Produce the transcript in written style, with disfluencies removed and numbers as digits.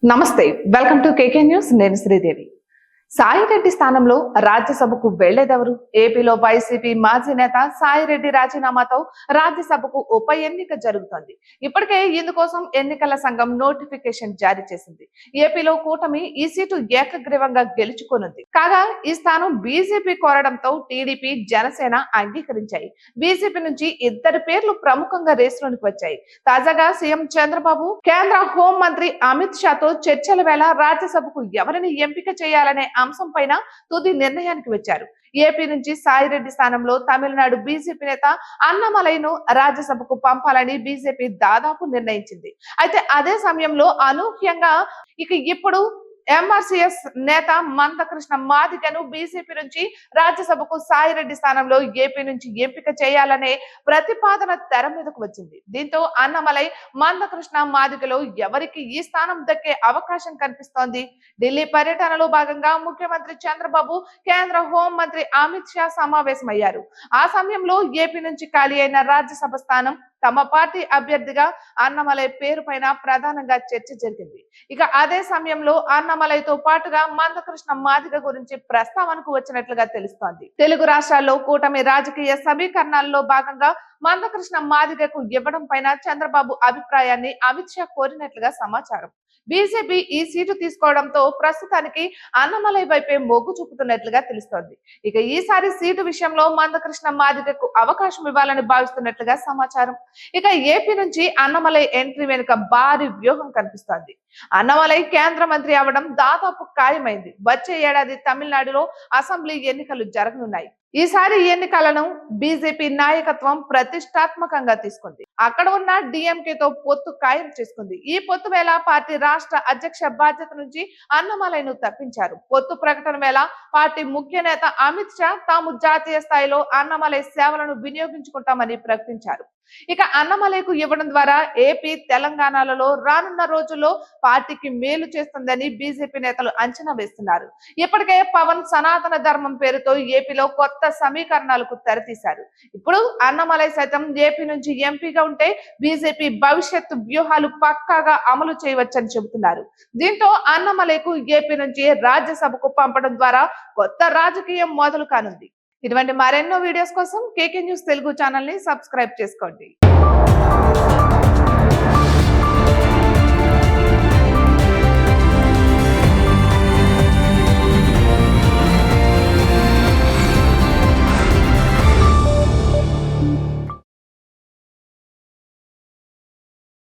నమస్తే, welcome to KK news. నేను శ్రీదేవి. సాయిరెడ్డి స్థానంలో రాజ్యసభకు వెళ్లేదెవరు? ఏపీలో వైసీపీ మాజీ నేత సాయిరెడ్డి రాజీనామాతో రాజ్యసభకు ఉప ఎన్నిక జరుగుతోంది. ఇప్పటికే ఇందుకోసం ఎన్నికల సంఘం నోటిఫికేషన్ జారీ చేసింది. ఏపీలో కూటమి ఈ సీటు ఏకగ్రీవంగా గెలుచుకోనుంది. కాగా ఈ స్థానం బీజేపీ కోరడంతో టీడీపీ, జనసేన అంగీకరించాయి. బీజేపీ నుంచి ఇద్దరు పేర్లు ప్రముఖంగా రేసులోనికి వచ్చాయి. తాజాగా సీఎం చంద్రబాబు కేంద్ర హోం మంత్రి అమిత్ షాతో చర్చల వేళ రాజ్యసభకు ఎవరిని ఎంపిక చేయాలనే అంశం పైన తుది నిర్ణయానికి వచ్చారు. ఏపీ నుంచి సాయిరెడ్డి స్థానంలో తమిళనాడు బీజేపీ నేత అన్నమలైను రాజ్యసభకు పంపాలని బీజేపీ దాదాపు నిర్ణయించింది. అయితే అదే సమయంలో అనూహ్యంగా ఇప్పుడు ఎంఆర్సీఎస్ నేత మందకృష్ణ మాదిగను బీజేపీ నుంచి రాజ్యసభకు సాయిరెడ్డి స్థానంలో ఏపీ నుంచి ఎంపిక చేయాలనే ప్రతిపాదన తెర మీదకు వచ్చింది. దీంతో అన్నమలై, మందకృష్ణ మాదిగలో ఎవరికి ఈ స్థానం దక్కే అవకాశం కనిపిస్తోంది? ఢిల్లీ పర్యటనలో భాగంగా ముఖ్యమంత్రి చంద్రబాబు, కేంద్ర హోం మంత్రి అమిత్ షా సమావేశమయ్యారు. ఆ సమయంలో ఏపీ నుంచి ఖాళీ అయిన రాజ్యసభ స్థానం తమ పార్టీ అభ్యర్థిగా అన్నమలై పేరు పైన ప్రధానంగా చర్చ జరిగింది. అదే సమయంలో అన్నమలైతో పాటుగా మందకృష్ణ మాదిగ గురించి ప్రస్తావనకు వచ్చినట్లుగా తెలుస్తోంది. తెలుగు రాష్ట్రాల్లో కూటమి రాజకీయ సమీకరణాల్లో భాగంగా మందకృష్ణ మాదిగకు ఇవ్వడం పైన చంద్రబాబు అభిప్రాయాన్ని అమిత్ షా కోరినట్లుగా సమాచారం. బీజేపీ ఈ సీటు తీసుకోవడంతో ప్రస్తుతానికి అన్నమలై వైపే మొగ్గు చూపుతున్నట్లుగా తెలుస్తోంది. ఈసారి సీటు విషయంలో మందకృష్ణ మాదిగకు అవకాశం ఇవ్వాలని భావిస్తున్నట్లుగా సమాచారం. ఏపీ నుంచి అన్నమలై ఎంట్రీ వెనుక భారీ వ్యూహం కనిపిస్తోంది. అన్నమలై కేంద్ర మంత్రి అవడం దాదాపు ఖాయమైంది. వచ్చే ఏడాది తమిళనాడులో అసెంబ్లీ ఎన్నికలు జరగనున్నాయి. ఈసారి ఎన్నికలను బీజేపీ నాయకత్వం ప్రతిష్టాత్మకంగా తీసుకుంది. అక్కడ ఉన్న డిఎంకేతో పొత్తు ఖాయం చేసుకుంది. ఈ పొత్తు వేళ పార్టీ రాష్ట్ర అధ్యక్ష బాధ్యత నుంచి అన్నమలైను తప్పించారు. పొత్తు ప్రకటన వేళ పార్టీ ముఖ్య నేత అమిత్ షా తాము జాతీయ స్థాయిలో అన్నమలై సేవలను వినియోగించుకుంటామని ప్రకటించారు. అన్నమలైకు ఇవ్వడం ద్వారా ఏపీ, తెలంగాణలలో రానున్న రోజుల్లో పార్టీకి మేలు చేస్తుందని బీజేపీ నేతలు అంచనా వేస్తున్నారు. ఇప్పటికే పవన్ సనాతన ధర్మం పేరుతో ఏపీలో కొత్త సమీకరణాలకు తెరతీశారు. ఇప్పుడు అన్నమలై సైతం ఏపీ నుంచి ఎంపీగా ఉంటే బీజేపీ భవిష్యత్తు వ్యూహాలు పక్కాగా అమలు చేయవచ్చని చెబుతున్నారు. దీంతో అన్నమలైకు ఏపీ నుంచి రాజ్యసభకు పంపడం ద్వారా కొత్త రాజకీయం మొదలు కానుంది. ఇటువంటి మరెన్నో వీడియోస్ కోసం కేకే న్యూస్ తెలుగు ఛానల్ ని సబ్స్క్రైబ్ చేసుకోండి.